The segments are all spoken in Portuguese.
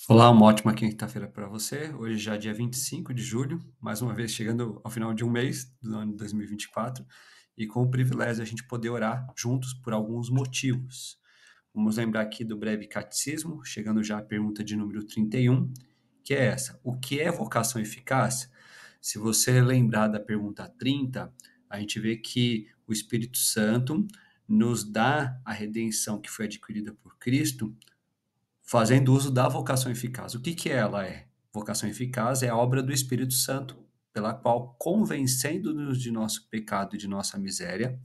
Olá, uma ótima quinta-feira para você. Hoje já é dia 25 de julho, mais uma vez chegando ao final de um mês do ano de 2024, e com o privilégio de a gente poder orar juntos por alguns motivos. Vamos lembrar aqui do breve catecismo, chegando já à pergunta de número 31, que é essa: o que é vocação eficaz? Se você lembrar da pergunta 30, a gente vê que o Espírito Santo nos dá a redenção que foi adquirida por Cristo fazendo uso da vocação eficaz. O que que ela é? Vocação eficaz é a obra do Espírito Santo, pela qual, convencendo-nos de nosso pecado e de nossa miséria,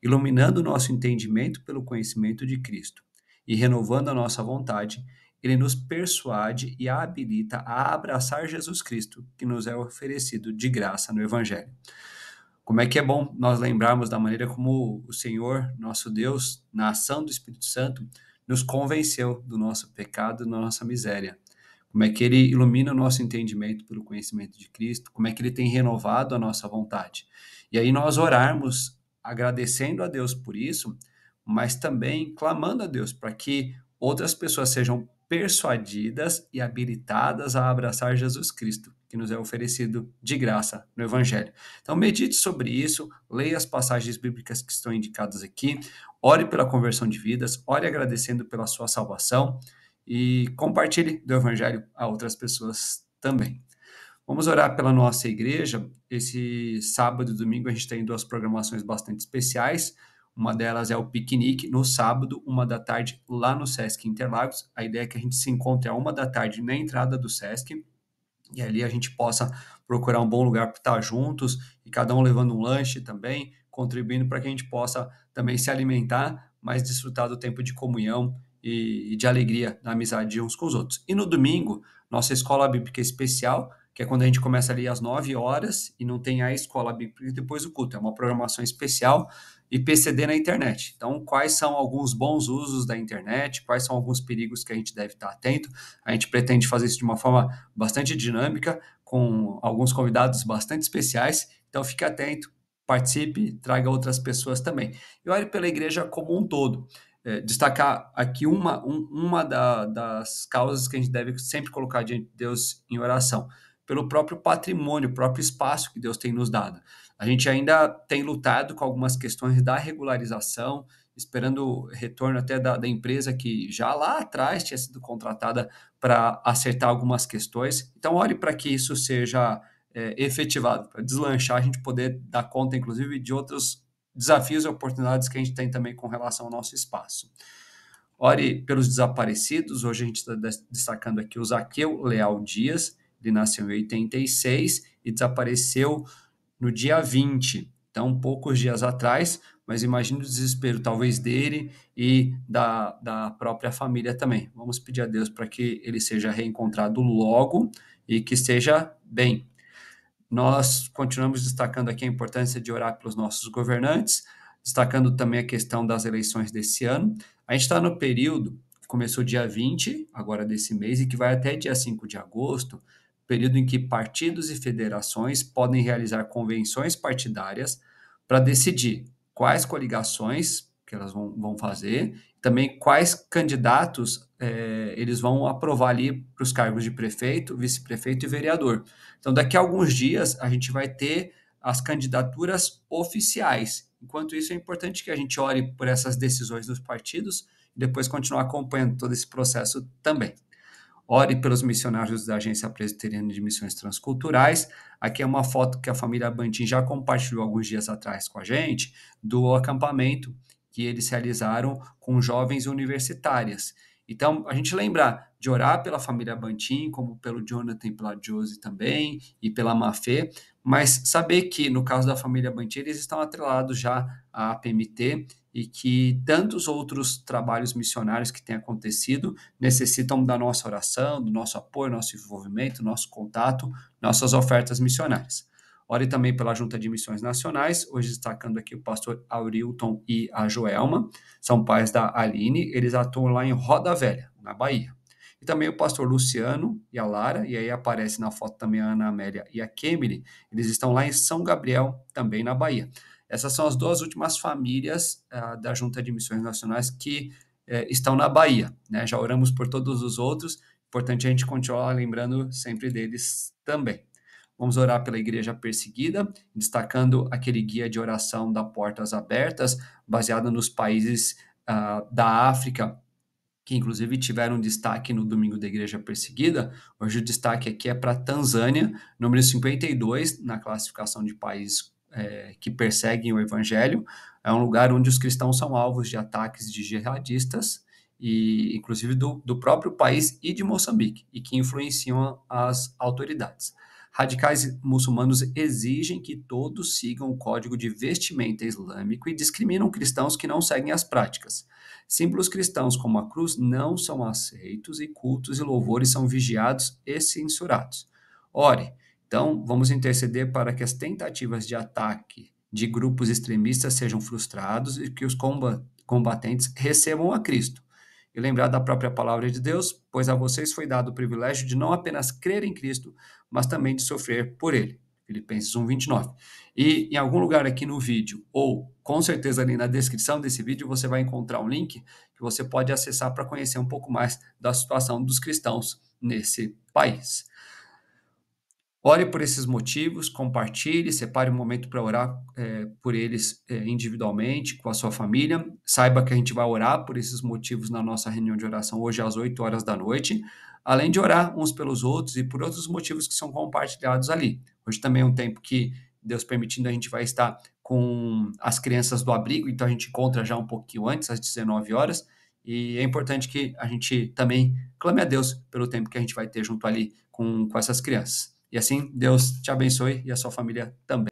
iluminando o nosso entendimento pelo conhecimento de Cristo e renovando a nossa vontade, ele nos persuade e habilita a abraçar Jesus Cristo, que nos é oferecido de graça no Evangelho. Como é que é bom nós lembrarmos da maneira como o Senhor, nosso Deus, na ação do Espírito Santo, nos convenceu do nosso pecado e da nossa miséria. Como é que ele ilumina o nosso entendimento pelo conhecimento de Cristo, como é que ele tem renovado a nossa vontade. E aí nós orarmos agradecendo a Deus por isso, mas também clamando a Deus para que outras pessoas sejam persuadidas e habilitadas a abraçar Jesus Cristo, que nos é oferecido de graça no Evangelho. Então, medite sobre isso, leia as passagens bíblicas que estão indicadas aqui, ore pela conversão de vidas, ore agradecendo pela sua salvação e compartilhe do Evangelho a outras pessoas também. Vamos orar pela nossa igreja. Esse sábado e domingo a gente tem duas programações bastante especiais. Uma delas é o piquenique no sábado, 1 da tarde, lá no Sesc Interlagos. A ideia é que a gente se encontre a 1 da tarde na entrada do Sesc, e ali a gente possa procurar um bom lugar para estar juntos e cada um levando um lanche também, contribuindo para que a gente possa também se alimentar, mas desfrutar do tempo de comunhão e de alegria, da amizade uns com os outros. E no domingo, nossa escola bíblica especial, que é quando a gente começa ali às 9 horas e não tem a escola bíblica depois do culto, é uma programação especial e PCD na internet. Então, quais são alguns bons usos da internet, quais são alguns perigos que a gente deve estar atento? A gente pretende fazer isso de uma forma bastante dinâmica, com alguns convidados bastante especiais. Então, fique atento, participe, traga outras pessoas também. E olhe pela igreja como um todo. Destacar aqui das causas que a gente deve sempre colocar diante de Deus em oração, pelo próprio patrimônio, o próprio espaço que Deus tem nos dado. A gente ainda tem lutado com algumas questões da regularização, esperando o retorno até da empresa que já lá atrás tinha sido contratada para acertar algumas questões. Então, olhe para que isso seja efetivado, para deslanchar, a gente poder dar conta, inclusive, de outros desafios e oportunidades que a gente tem também com relação ao nosso espaço. Ore pelos desaparecidos. Hoje a gente está destacando aqui o Zaqueu Leal Dias. Ele nasceu em 86 e desapareceu no dia 20, então poucos dias atrás, mas imagine o desespero talvez dele e da própria família também. Vamos pedir a Deus para que ele seja reencontrado logo e que esteja bem. Nós continuamos destacando aqui a importância de orar pelos nossos governantes, destacando também a questão das eleições desse ano. A gente está no período que começou dia 20, agora desse mês, e que vai até dia 5 de agosto, período em que partidos e federações podem realizar convenções partidárias para decidir quais coligações que elas vão fazer, também quais candidatos eles vão aprovar ali para os cargos de prefeito, vice-prefeito e vereador. Então, daqui a alguns dias, a gente vai ter as candidaturas oficiais. Enquanto isso, é importante que a gente ore por essas decisões dos partidos e depois continuar acompanhando todo esse processo também. Ore pelos missionários da Agência Presbiteriana de Missões Transculturais. Aqui é uma foto que a família Bantin já compartilhou alguns dias atrás com a gente, do acampamento que eles realizaram com jovens universitárias. Então, a gente lembrar de orar pela família Bantin, como pelo Jonathan e pela Josie também, e pela Mafê, mas saber que, no caso da família Bantin, eles estão atrelados já à PMT e que tantos outros trabalhos missionários que têm acontecido necessitam da nossa oração, do nosso apoio, nosso envolvimento, nosso contato, nossas ofertas missionárias. Ore também pela Junta de Missões Nacionais, hoje destacando aqui o pastor Aurilton e a Joelma, são pais da Aline, eles atuam lá em Roda Velha, na Bahia. E também o pastor Luciano e a Lara, e aí aparece na foto também a Ana Amélia e a Kemily, eles estão lá em São Gabriel, também na Bahia. Essas são as duas últimas famílias da Junta de Missões Nacionais que estão na Bahia, né? Já oramos por todos os outros Importante a gente continuar lembrando sempre deles também. Vamos orar pela igreja perseguida, destacando aquele guia de oração da Portas Abertas, baseado nos países da África, que inclusive tiveram destaque no Domingo da Igreja Perseguida. Hoje o destaque aqui é para a Tanzânia, número 52 na classificação de países que perseguem o Evangelho. É um lugar onde os cristãos são alvos de ataques de jihadistas, e inclusive do próprio país e de Moçambique, e que influenciam as autoridades. Radicais muçulmanos exigem que todos sigam o código de vestimenta islâmico e discriminam cristãos que não seguem as práticas. Símbolos cristãos como a cruz não são aceitos e cultos e louvores são vigiados e censurados. Ore, então vamos interceder para que as tentativas de ataque de grupos extremistas sejam frustrados e que os combatentes recebam a Cristo. E lembrar da própria palavra de Deus, pois a vocês foi dado o privilégio de não apenas crer em Cristo, mas também de sofrer por ele. Filipenses 1:29. E em algum lugar aqui no vídeo, ou com certeza ali na descrição desse vídeo, você vai encontrar um link que você pode acessar para conhecer um pouco mais da situação dos cristãos nesse país. Ore por esses motivos, compartilhe, separe um momento para orar por eles individualmente, com a sua família. Saiba que a gente vai orar por esses motivos na nossa reunião de oração hoje às 8 horas da noite, além de orar uns pelos outros e por outros motivos que são compartilhados ali. Hoje também é um tempo que, Deus permitindo, a gente vai estar com as crianças do abrigo, então a gente encontra já um pouquinho antes, às 19 horas, e é importante que a gente também clame a Deus pelo tempo que a gente vai ter junto ali com essas crianças. E assim, Deus te abençoe e a sua família também.